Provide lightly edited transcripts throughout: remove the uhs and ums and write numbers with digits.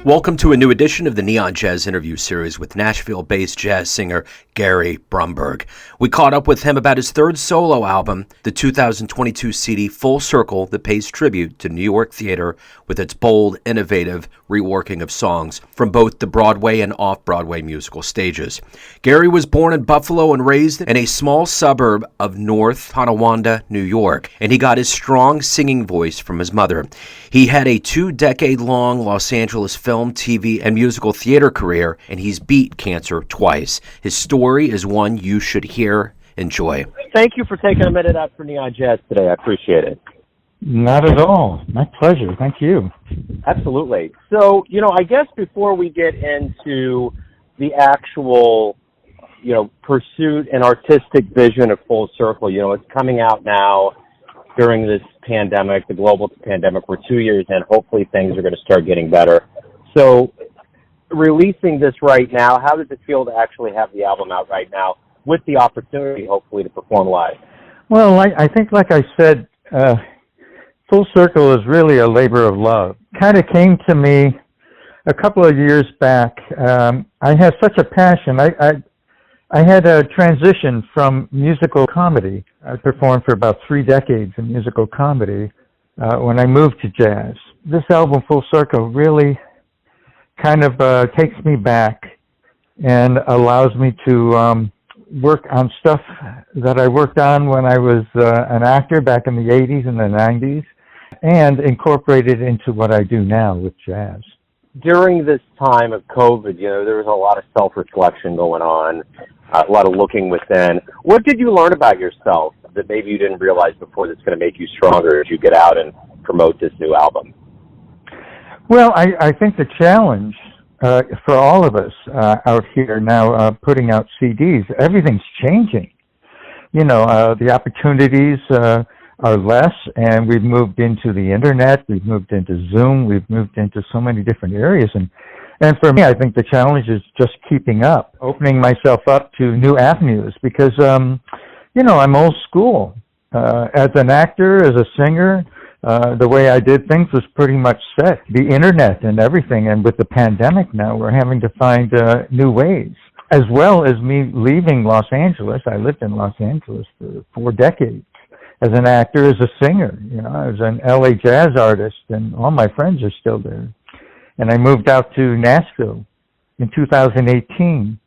Welcome to a new edition of the Neon Jazz interview series with Nashville-based jazz singer Gary Brumburgh. We caught up with him about his third solo album, the 2022 CD Full Circle, that pays tribute to New York theater with its bold, innovative reworking of songs from both the Broadway and off-Broadway musical stages. Gary was born in Buffalo and raised in a small suburb of North Tonawanda, New York, and he got his strong singing voice from his mother. He had a 2-decade-long Los Angeles film, TV, and musical theater career, and he's beat cancer twice. His story is one you should hear. Enjoy. Thank you for taking a minute out for Neon Jazz today. I appreciate it. Not at all. My pleasure. Thank you. Absolutely. So, I guess before we get into the actual, pursuit and artistic vision of Full Circle, it's coming out now during this pandemic, the global pandemic. We're 2 years in. Hopefully things are going to start getting better. So releasing this right now, how does it feel to actually have the album out right now with the opportunity, hopefully, to perform live? Well, I think, like I said, Full Circle is really a labor of love. Kind of came to me a couple of years back. I had such a passion. I had a transition from musical comedy. I performed for about 3 decades in musical comedy when I moved to jazz. This album, Full Circle, really kind of takes me back and allows me to work on stuff that I worked on when I was an actor back in the 80s and the 90s and incorporate it into what I do now with jazz. During this time of COVID, there was a lot of self-reflection going on, a lot of looking within. What did you learn about yourself that maybe you didn't realize before that's going to make you stronger as you get out and promote this new album? Well, I think the challenge for all of us out here now putting out CDs, everything's changing. The opportunities are less, and we've moved into the internet, we've moved into Zoom, we've moved into so many different areas. And for me, I think the challenge is just keeping up, opening myself up to new avenues because, I'm old school. As an actor, as a singer, the way I did things was pretty much set. The internet and everything, and with the pandemic now, we're having to find new ways. As well as me leaving Los Angeles, I lived in Los Angeles for 4 decades. As an actor, as a singer, I was an LA jazz artist, and all my friends are still there. And I moved out to Nashville in 2018.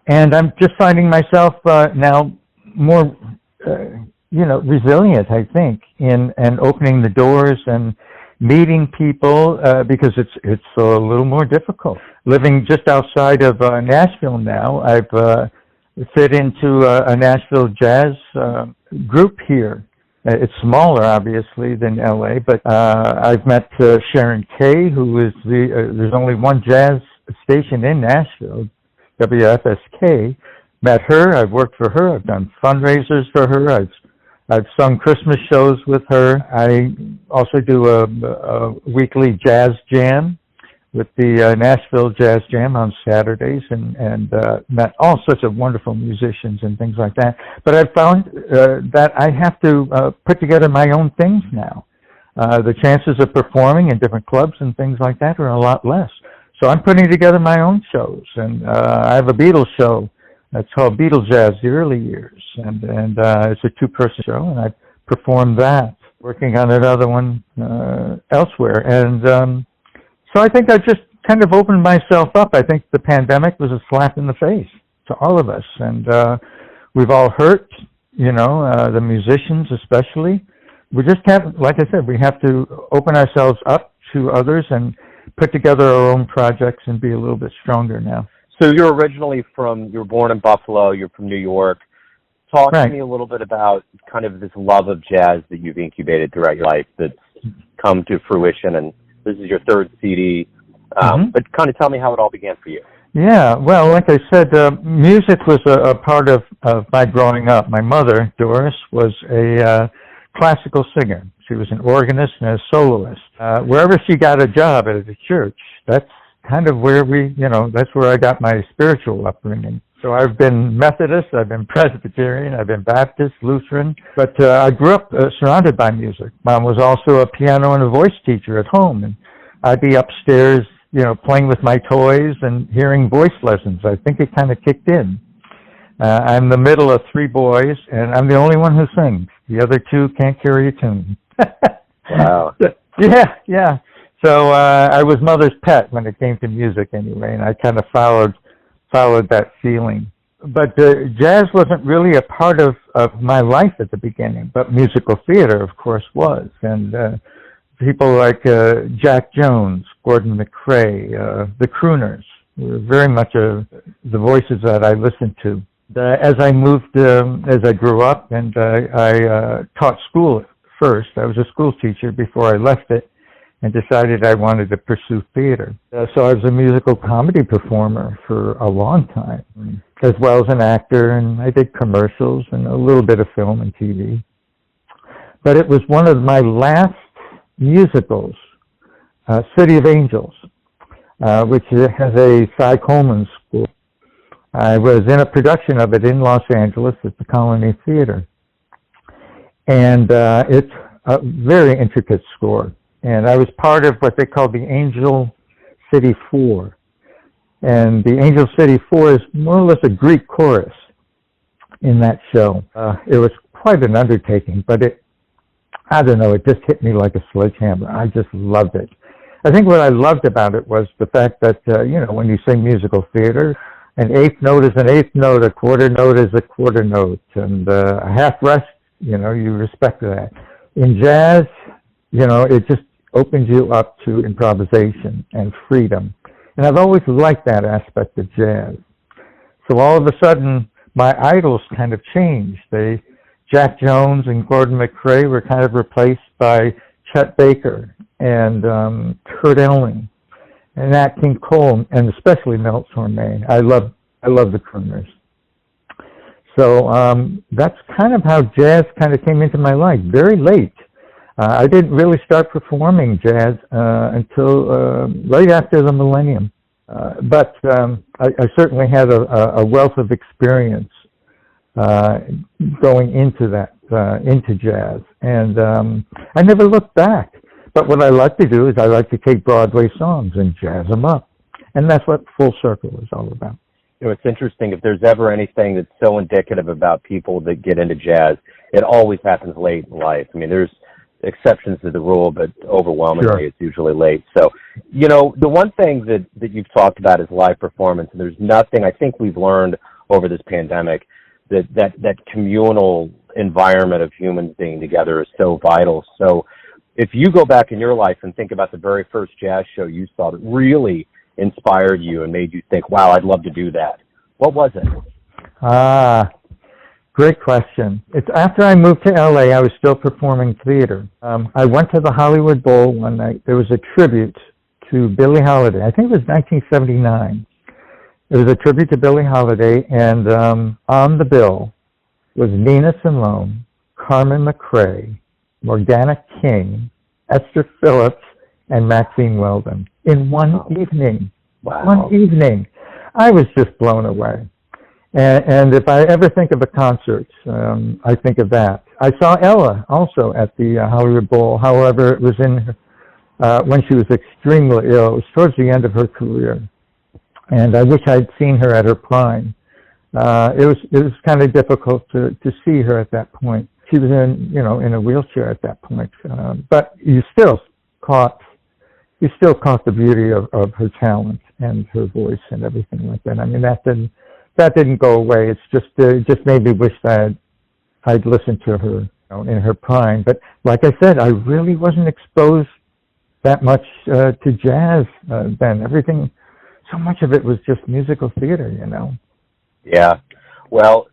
And I'm just finding myself now more, resilient, I think, in opening the doors and meeting people because it's a little more difficult. Living just outside of Nashville now, I've fit into a Nashville jazz group here. It's smaller, obviously, than LA, but I've met Sharon Kay, who is there's only one jazz station in Nashville, WFSK. Met her. I've worked for her. I've done fundraisers for her. I've sung Christmas shows with her. I also do a weekly jazz jam with the Nashville Jazz Jam on Saturdays, and met all sorts of wonderful musicians and things like that. But I've found that I have to put together my own things now. The chances of performing in different clubs and things like that are a lot less. So I'm putting together my own shows, and I have a Beatles show that's called Beatles Jazz, the early years, and it's a 2-person show, and I performed that, working on another one elsewhere. And so I think I just kind of opened myself up. I think the pandemic was a slap in the face to all of us, and we've all hurt, the musicians especially. We just have, like I said, we have to open ourselves up to others and put together our own projects and be a little bit stronger now. So you were born in Buffalo, you're from New York. Talk to me a little bit about kind of this love of jazz that you've incubated throughout your life that's come to fruition, and this is your third CD. But kind of tell me how it all began for you. Yeah, well, like I said, music was a part of my growing up. My mother, Doris, was a classical singer. She was an organist and a soloist. Wherever she got a job at a church, that's kind of where that's where I got my spiritual upbringing. So I've been Methodist, I've been Presbyterian, I've been Baptist, Lutheran, but I grew up surrounded by music. Mom was also a piano and a voice teacher at home, and I'd be upstairs, playing with my toys and hearing voice lessons. I think it kind of kicked in. I'm the middle of three boys, and I'm the only one who sings. The other two can't carry a tune. Wow. Yeah. So I was mother's pet when it came to music anyway, and I kind of followed that feeling. But jazz wasn't really a part of my life at the beginning, but musical theater, of course, was. And people like Jack Jones, Gordon McRae, the crooners were very much the voices that I listened to. As I grew up, and I taught school first. I was a school teacher before I left it, and decided I wanted to pursue theater. So I was a musical comedy performer for a long time, as well as an actor, and I did commercials and a little bit of film and TV. But it was one of my last musicals, City of Angels, which has a Cy Coleman school. I was in a production of it in Los Angeles at the Colony Theater. And it's a very intricate score. And I was part of what they call the Angel City Four. And the Angel City Four is more or less a Greek chorus in that show. It was quite an undertaking, but it just hit me like a sledgehammer. I just loved it. I think what I loved about it was the fact that, when you sing musical theater, an eighth note is an eighth note, a quarter note is a quarter note, and a half rest, you respect that. In jazz, it just opens you up to improvisation and freedom. And I've always liked that aspect of jazz. So all of a sudden, my idols kind of changed. Jack Jones and Gordon McRae were kind of replaced by Chet Baker and Kurt Elling and Nat King Cole, and especially Mel Torme. I love the crooners. So that's kind of how jazz kind of came into my life, very late. I didn't really start performing jazz until right after the millennium. But I certainly had a wealth of experience going into jazz. And I never looked back. But what I like to do is I like to take Broadway songs and jazz them up. And that's what Full Circle is all about. It's interesting. If there's ever anything that's so indicative about people that get into jazz, it always happens late in life. I mean, there's exceptions to the rule, but overwhelmingly Sure. It's usually late. So, the one thing that you've talked about is live performance. And there's nothing, I think we've learned over this pandemic, that communal environment of humans being together is so vital. So if you go back in your life and think about the very first jazz show you saw that really inspired you and made you think, wow, I'd love to do that, what was it? Great question. It's after I moved to LA, I was still performing theater. I went to the Hollywood Bowl one night. There was a tribute to Billie Holiday. I think it was 1979. It was a tribute to Billie Holiday, and on the bill was Nina Simone, Carmen McRae, Morgana King, Esther Phillips, and Maxine Weldon in one evening. Wow. One evening. I was just blown away. And if I ever think of a concert, I think of that. I saw Ella also at the Hollywood Bowl. However, it was when she was extremely ill. It was towards the end of her career. And I wish I'd seen her at her prime. It was kind of difficult to see her at that point. She was in a wheelchair at that point. But you still caught the beauty of her talent and her voice and everything like that. I mean, that didn't go away. It just made me wish that I'd listened to her in her prime. But like I said, I really wasn't exposed that much to jazz then. So much of it was just musical theater, Yeah. Well,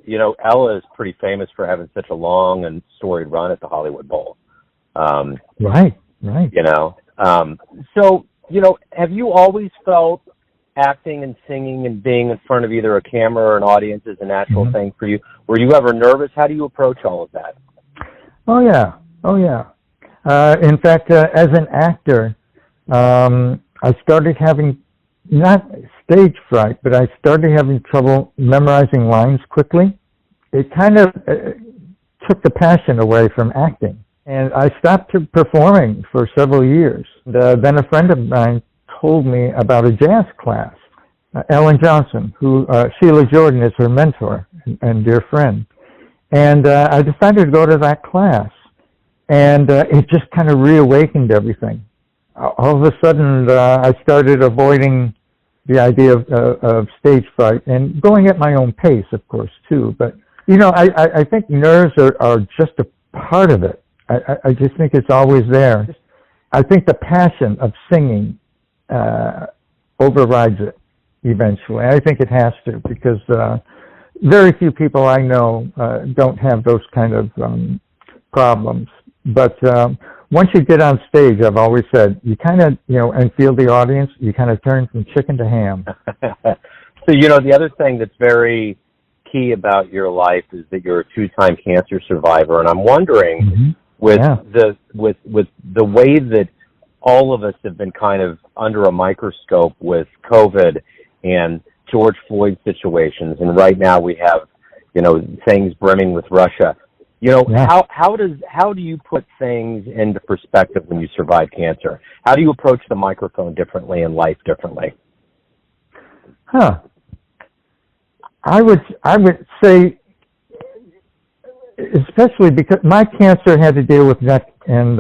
Ella is pretty famous for having such a long and storied run at the Hollywood Bowl. Right. So, have you always felt acting and singing and being in front of either a camera or an audience is a natural Mm-hmm. thing for you? Were you ever nervous? How do you approach all of that? Oh yeah. In fact, as an actor, I started having not stage fright, but I started having trouble memorizing lines quickly. It kind of took the passion away from acting. And I stopped performing for several years. And, then a friend of mine told me about a jazz class. Ellen Johnson, who Sheila Jordan is her mentor and dear friend. And I decided to go to that class. And it just kind of reawakened everything. All of a sudden, I started avoiding the idea of stage fright and going at my own pace, of course, too. But, you know, I think nerves are just a part of it. I just think it's always there. I think the passion of singing overrides it eventually. I think it has to, because very few people I know don't have those kind of problems. But once you get on stage, I've always said, you kind of, you know, and feel the audience, you kind of turn from chicken to ham. So, you know, the other thing that's very key about your life is that you're a two-time cancer survivor. And I'm wondering, with the way that all of us have been kind of under a microscope with COVID and George Floyd situations, and right now we have, you know, things brimming with Russia. You know, how do you put things into perspective when you survive cancer? How do you approach the microphone differently and life differently? I would say, especially because my cancer had to deal with neck and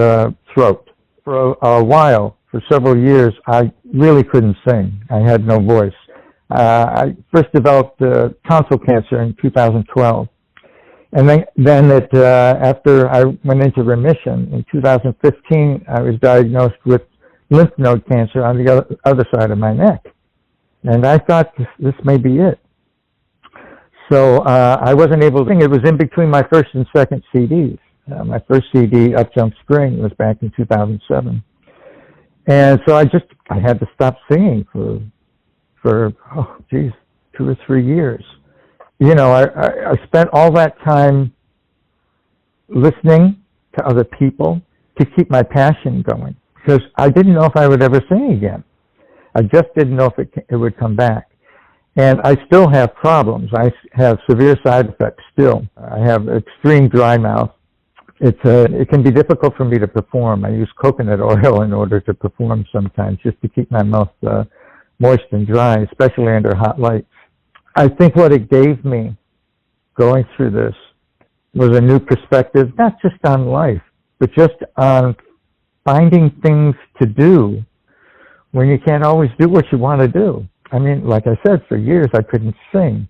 throat. For a while, for several years, I really couldn't sing. I had no voice. I first developed tonsil cancer in 2012. And then after I went into remission in 2015, I was diagnosed with lymph node cancer on the other side of my neck. And I thought this may be it. So I wasn't able to sing. It was in between my first and second CDs. My first CD, Up Jump Spring, was back in 2007. And so I had to stop singing for 2 or 3 years. You know, I spent all that time listening to other people to keep my passion going, because I didn't know if I would ever sing again. I just didn't know if it would come back. And I still have problems. I have severe side effects still. I have extreme dry mouth. It can be difficult for me to perform. I use coconut oil in order to perform sometimes, just to keep my mouth moist and dry, especially under hot lights. I think what it gave me going through this was a new perspective, not just on life, but just on finding things to do when you can't always do what you want to do. I mean, like I said, for years I couldn't sing.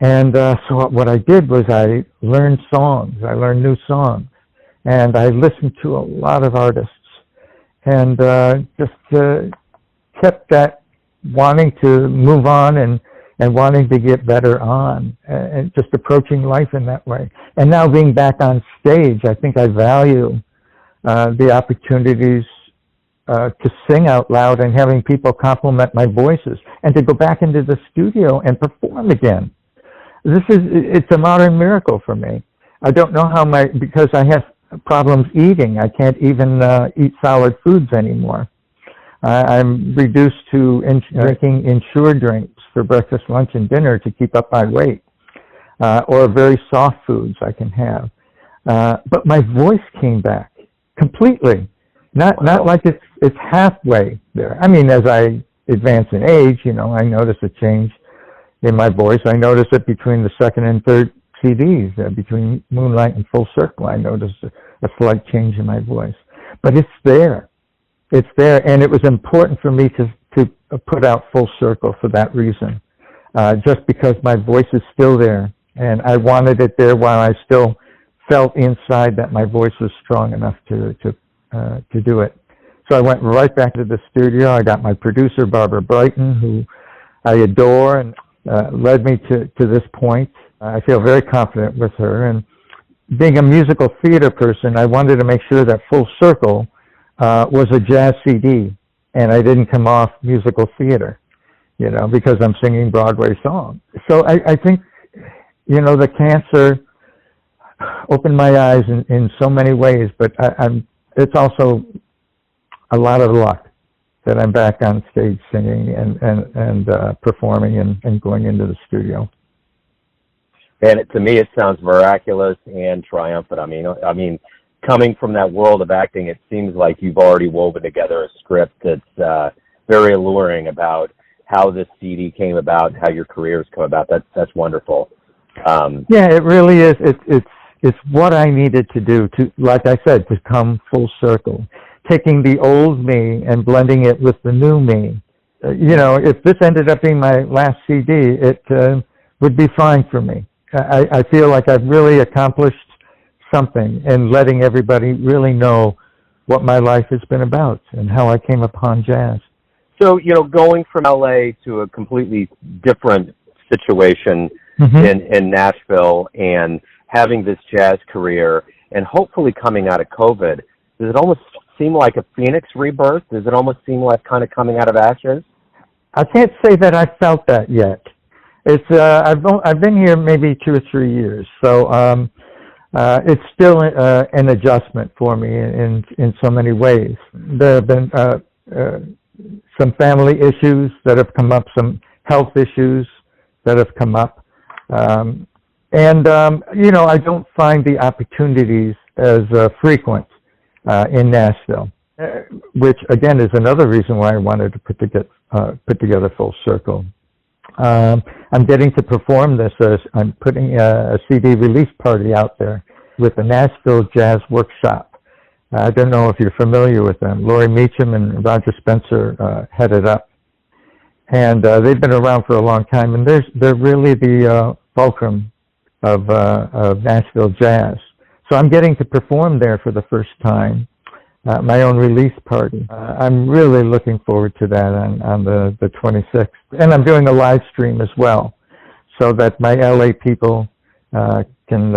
And so what I did was I learned songs. I learned new songs. And I listened to a lot of artists. And just kept that wanting to move on and wanting to get better on, and just approaching life in that way. And now being back on stage, I think I value the opportunities to sing out loud and having people compliment my voices, and to go back into the studio and perform again. It's a modern miracle for me. I don't know how because I have problems eating. I can't even eat solid foods anymore. I'm reduced to drinking Ensure drinks for breakfast, lunch, and dinner to keep up my weight, or very soft foods I can have. But my voice came back completely. Not like it's halfway there. I mean, as I advance in age, you know, I notice a change in my voice. I notice it between the second and third CDs, between Moonlight and Full Circle. I noticed a slight change in my voice. But it's there. It's there, and it was important for me to put out Full Circle for that reason, just because my voice is still there, and I wanted it there while I still felt inside that my voice was strong enough to do it. So I went right back to the studio. I got my producer, Barbara Brighton, who I adore, and led me to this point. I feel very confident with her, and being a musical theater person, I wanted to make sure that Full Circle was a jazz CD, and I didn't come off musical theater, you know, because I'm singing Broadway songs. So I think, you know, the cancer opened my eyes in so many ways, but it's also a lot of luck that I'm back on stage singing and performing and going into the studio. And to me, it sounds miraculous and triumphant. I mean, coming from that world of acting, it seems like you've already woven together a script that's very alluring about how this CD came about, how your careers come about. That's wonderful. Yeah, it really is. It's what I needed to do to, like I said, to come full circle, taking the old me and blending it with the new me. If this ended up being my last CD, it would be fine for me. I feel like I've really accomplished something in letting everybody really know what my life has been about and how I came upon jazz. So, going from LA to a completely different situation in Nashville and having this jazz career and hopefully coming out of COVID, does it almost seem like a phoenix rebirth? Does it almost seem like kind of coming out of ashes? I can't say that I felt that yet. It's I've been here maybe 2 or 3 years, so it's still an adjustment for me in so many ways. There have been some family issues that have come up, some health issues that have come up, and I don't find the opportunities as frequent in Nashville, which again is another reason why I wanted to put together Full Circle. I'm getting to perform this. I'm putting a CD release party out there with the Nashville Jazz Workshop. I don't know if you're familiar with them. Laurie Meacham and Roger Spencer head it up. And they've been around for a long time, and they're really the fulcrum of Nashville jazz. So I'm getting to perform there for the first time, my own release party. I'm really looking forward to that on the 26th. And I'm doing a live stream as well, so that my LA people can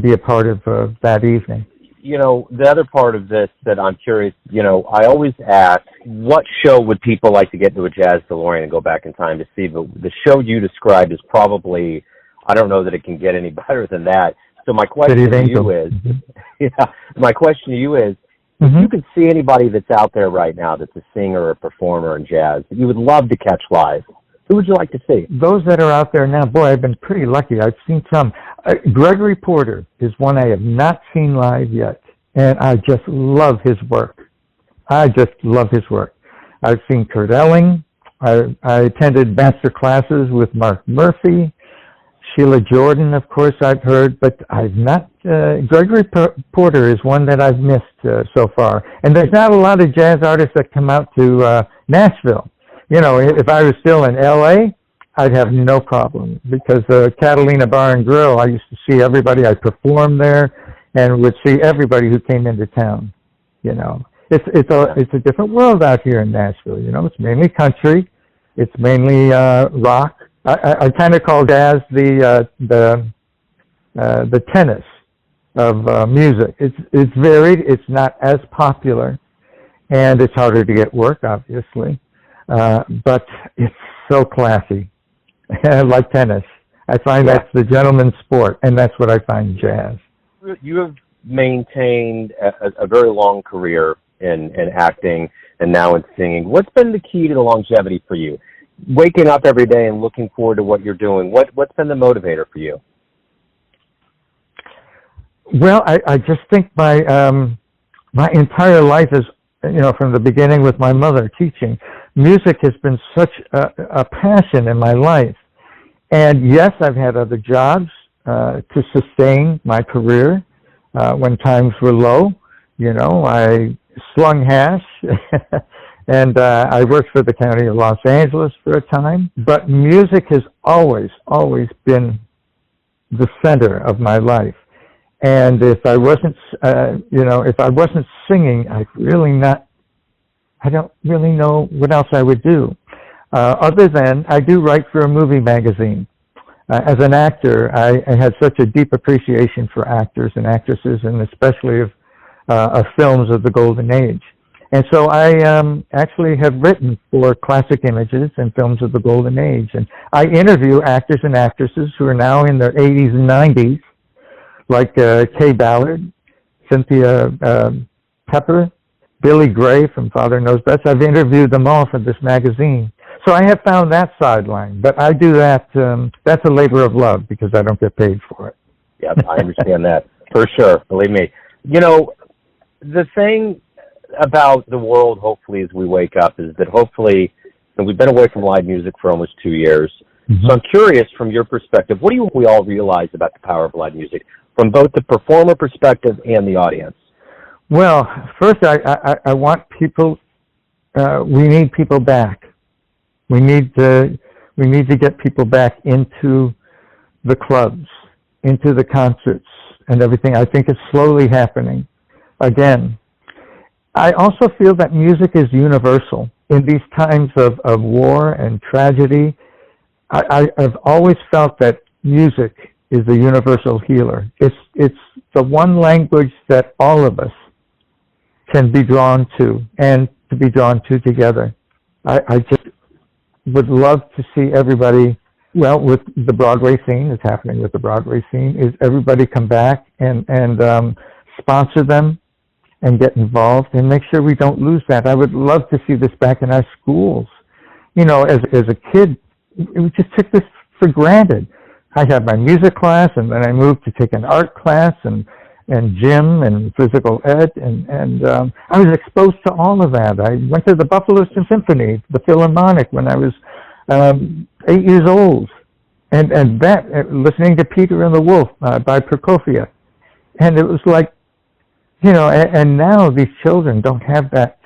be a part of that evening. The other part of this that I'm curious, I always ask, what show would people like to get to a Jazz DeLorean and go back in time to see? But the show you described is probably, I don't know that it can get any better than that. So my question to you is, if you could see anybody that's out there right now that's a singer or a performer in jazz that you would love to catch live, who would you like to see? Those that are out there now, boy, I've been pretty lucky. I've seen some. Gregory Porter is one I have not seen live yet, and I just love his work. I've seen Kurt Elling. I attended master classes with Mark Murphy. Sheila Jordan, of course, I've heard, but I've not. Gregory Porter is one that I've missed so far. And there's not a lot of jazz artists that come out to Nashville. If I was still in L.A., I'd have no problem, because Catalina Bar and Grill, I used to see everybody. I performed there and would see everybody who came into town. It's a different world out here in Nashville. It's mainly country, it's mainly rock. I kind of call jazz the tennis of music. It's varied. It's not as popular, and it's harder to get work, obviously. But it's so classy, like tennis. I find that's the gentleman's sport, and that's what I find jazz. You have maintained a very long career in acting and now in singing. What's been the key to the longevity for you? Waking up every day and looking forward to what you're doing. What's been the motivator for you? Well, I just think my entire life is, from the beginning with my mother teaching, music has been such a passion in my life. And yes, I've had other jobs to sustain my career when times were low. I slung hash. And I worked for the county of Los Angeles for a time. But music has always been the center of my life. And if I wasn't, singing, I don't really know what else I would do. Other than I do write for a movie magazine. As an actor, I had such a deep appreciation for actors and actresses, and especially of films of the Golden Age. And so I actually have written for Classic Images and Films of the Golden Age. And I interview actors and actresses who are now in their 80s and 90s, like Kay Ballard, Cynthia Pepper, Billy Gray from Father Knows Best. I've interviewed them all for this magazine. So I have found that sideline. But I do that, that's a labor of love because I don't get paid for it. Yeah, I understand that for sure. Believe me. The thing about the world, hopefully, as we wake up, is that hopefully, and we've been away from live music for almost 2 years. So I'm curious, from your perspective, what do you hope we all realize about the power of live music, from both the performer perspective and the audience? Well, first, I want people. We need people back. We need to get people back into the clubs, into the concerts, and everything. I think it's slowly happening again. I also feel that music is universal in these times of war and tragedy. I've always felt that music is the universal healer. It's the one language that all of us can be drawn to, and to be drawn to together. I just would love to see everybody, well, with the Broadway scene, it's happening with the Broadway scene, is everybody come back and sponsor them and get involved and make sure we don't lose that. I would love to see this back in our schools. You know, as a kid, we just took this for granted. I had my music class, and then I moved to take an art class and gym and physical ed, and I was exposed to all of that. I went to the Buffalo Symphony, the Philharmonic, when I was 8 years old, and that listening to Peter and the Wolf by Prokofiev, and it was like, you know, and now these children don't have that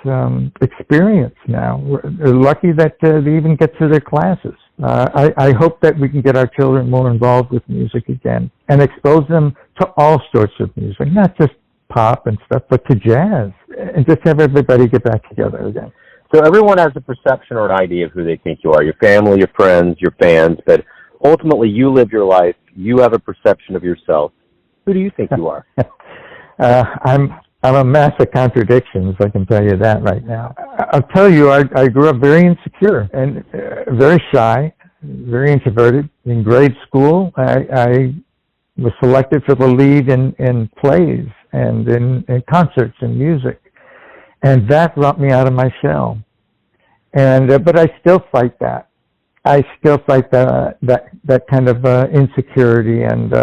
experience now. They're lucky that they even get to their classes. I hope that we can get our children more involved with music again and expose them to all sorts of music, not just pop and stuff, but to jazz, and just have everybody get back together again. So everyone has a perception or an idea of who they think you are, your family, your friends, your fans, but ultimately you live your life. You have a perception of yourself. Who do you think you are? I'm a mass of contradictions, I can tell you that right now. I'll tell you, I grew up very insecure and very shy, very introverted. In grade school, I was selected for the lead in plays and in concerts and music. And that brought me out of my shell. And but I still fight that. I still fight that kind of insecurity, and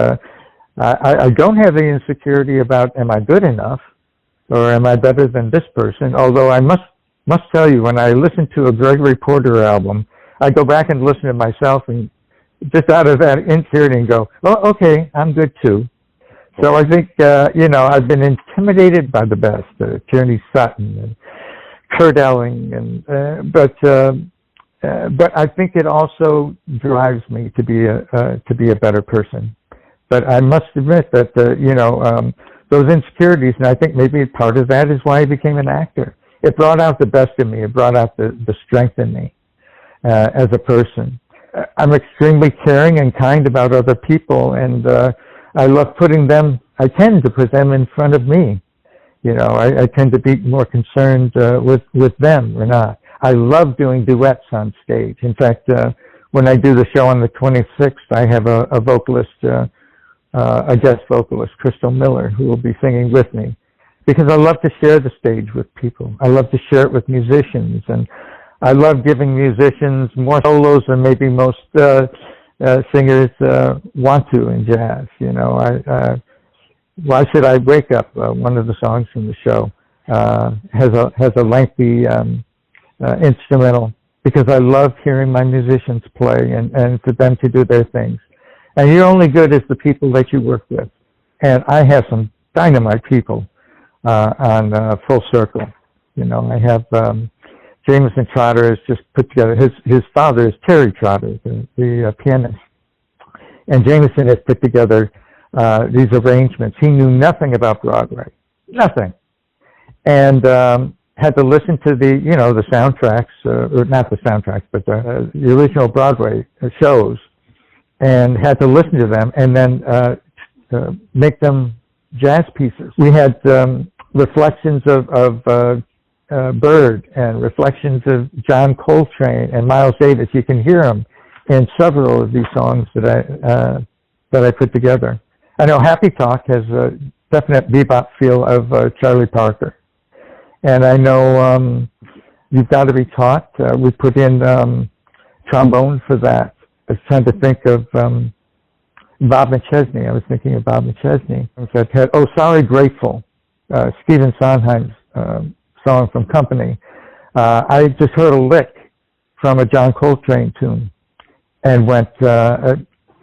I don't have the insecurity about am I good enough or am I better than this person. Although I must tell you, when I listen to a Gregory Porter album, I go back and listen to myself and just out of that insecurity and go, well, okay, I'm good too. So I think, you know, I've been intimidated by the best, Tierney Sutton and Kurt Elling, but I think it also drives me to be a better person. But I must admit that, you know, those insecurities, and I think maybe part of that is why I became an actor. It brought out the best in me. It brought out the strength in me as a person. I'm extremely caring and kind about other people, and I love I tend to put them in front of me. You know, I tend to be more concerned with them or not. I love doing duets on stage. In fact, when I do the show on the 26th, I have a vocalist, a guest vocalist, Crystal Miller, who will be singing with me, because I love to share the stage with people. I love to share it with musicians, and I love giving musicians more solos than maybe most singers want to in jazz. You know, Why Should I Wake Up, one of the songs from the show, has a lengthy instrumental, because I love hearing my musicians play and for them to do their things. And you're only good as the people that you work with. And I have some dynamite people on Full Circle. You know, I have Jameson Trotter has just put together, his father is Terry Trotter, the pianist. And Jameson has put together these arrangements. He knew nothing about Broadway, nothing. And had to listen to the soundtracks, or not the soundtracks, but the original Broadway shows, and had to listen to them and then make them jazz pieces. We had reflections of Bird and reflections of John Coltrane and Miles Davis. You can hear them in several of these songs that I put together. I know Happy Talk has a definite bebop feel of Charlie Parker. And I know You've Got to Be Taught. We put in trombone for that. I was trying to think of Bob McChesney. I was thinking of Bob McChesney. Sorry, Grateful. Stephen Sondheim's song from Company. I just heard a lick from a John Coltrane tune and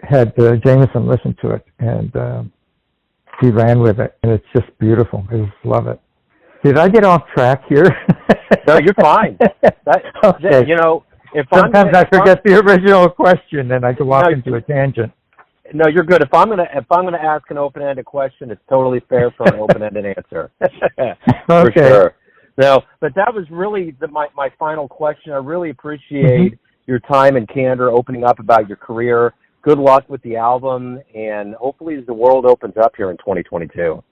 had Jameson listen to it, and he ran with it, and it's just beautiful. I just love it. Did I get off track here? No, you're fine. Okay. You know, sometimes I forget the original question and I go off into a tangent. No, you're good. If I'm gonna ask an open-ended question, it's totally fair for an open-ended answer. For sure. No, but that was really my final question. I really appreciate your time and candor opening up about your career. Good luck with the album, and hopefully as the world opens up here in 2022.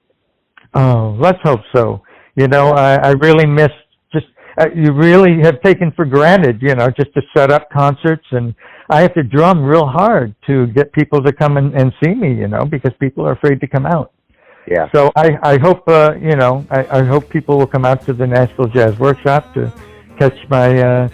Oh, let's hope so. You know, I really miss you really have taken for granted, you know, just to set up concerts, and I have to drum real hard to get people to come and see me, you know, because people are afraid to come out. Yeah. So I hope, you know, I hope people will come out to the Nashville Jazz Workshop to catch my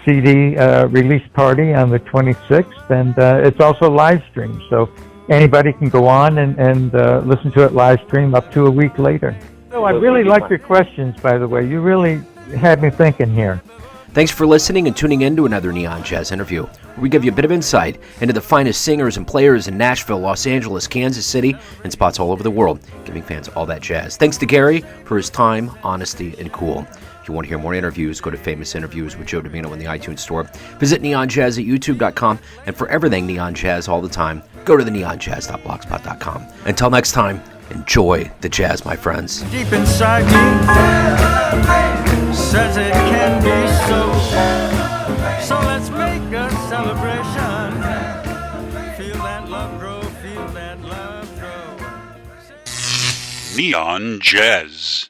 CD release party on the 26th, and it's also live streamed, so anybody can go on and listen to it live stream up to a week later. So I really like your questions, by the way. You really had me thinking here. Thanks for listening and tuning in to another Neon Jazz interview, where we give you a bit of insight into the finest singers and players in Nashville, Los Angeles, Kansas City, and spots all over the world, giving fans all that jazz. Thanks to Gary for his time, honesty, and cool. If you want to hear more interviews, go to Famous Interviews with Joe Davino in the iTunes Store. Visit neonjazz at youtube.com, and for everything Neon Jazz all the time, go to the neonjazz.blogspot.com. Until next time, enjoy the jazz, my friends. Deep inside me says it can be so. So let's make a celebration. Feel that love grow, feel that love grow. Neon Jazz.